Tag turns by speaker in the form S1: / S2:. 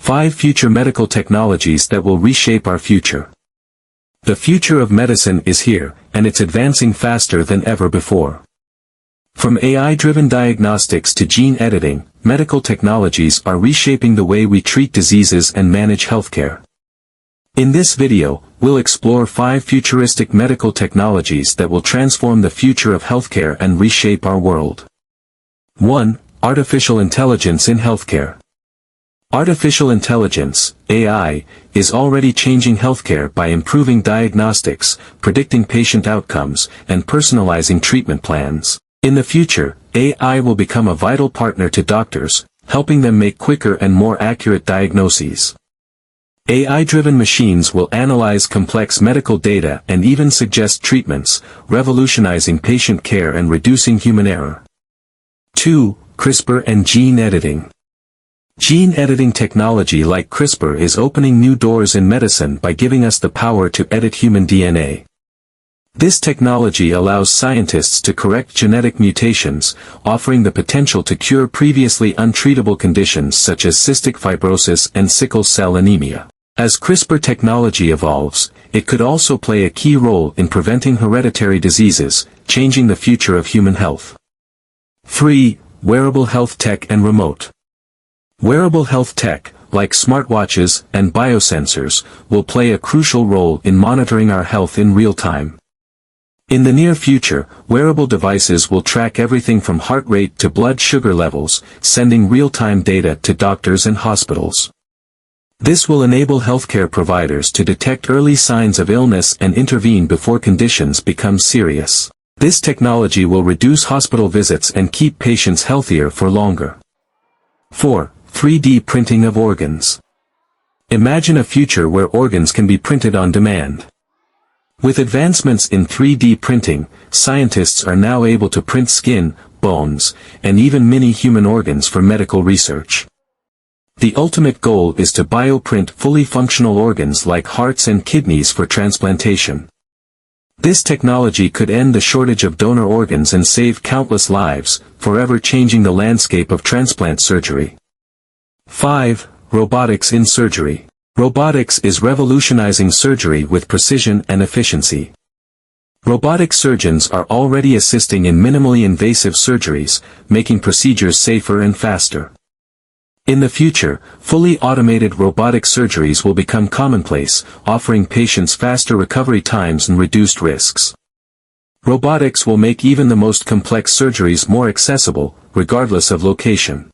S1: 5 future medical technologies that will reshape our future. The future of medicine is here, and it's advancing faster than ever before. From AI-driven diagnostics to gene editing, medical technologies are reshaping the way we treat diseases and manage healthcare. In this video, we'll explore 5 futuristic medical technologies that will transform the future of healthcare and reshape our world. 1. Artificial intelligence in healthcare. Artificial intelligence, AI, is already changing healthcare by improving diagnostics, predicting patient outcomes, and personalizing treatment plans. In the future, AI will become a vital partner to doctors, helping them make quicker and more accurate diagnoses. AI-driven machines will analyze complex medical data and even suggest treatments, revolutionizing patient care and reducing human error. 2. CRISPR and gene editing. Gene editing technology like CRISPR is opening new doors in medicine by giving us the power to edit human DNA. This technology allows scientists to correct genetic mutations, offering the potential to cure previously untreatable conditions such as cystic fibrosis and sickle cell anemia. As CRISPR technology evolves, it could also play a key role in preventing hereditary diseases, changing the future of human health. 3. Wearable health tech and remote. Wearable health tech, like smartwatches and biosensors, will play a crucial role in monitoring our health in real time. In the near future, wearable devices will track everything from heart rate to blood sugar levels, sending real-time data to doctors and hospitals. This will enable healthcare providers to detect early signs of illness and intervene before conditions become serious. This technology will reduce hospital visits and keep patients healthier for longer. 4. 3D printing of organs. Imagine a future where organs can be printed on demand. With advancements in 3D printing, scientists are now able to print skin, bones, and even mini-human organs for medical research. The ultimate goal is to bioprint fully functional organs like hearts and kidneys for transplantation. This technology could end the shortage of donor organs and save countless lives, forever changing the landscape of transplant surgery. 5. Robotics in surgery. Robotics is revolutionizing surgery with precision and efficiency. Robotic surgeons are already assisting in minimally invasive surgeries, making procedures safer and faster. In the future, fully automated robotic surgeries will become commonplace, offering patients faster recovery times and reduced risks. Robotics will make even the most complex surgeries more accessible, regardless of location.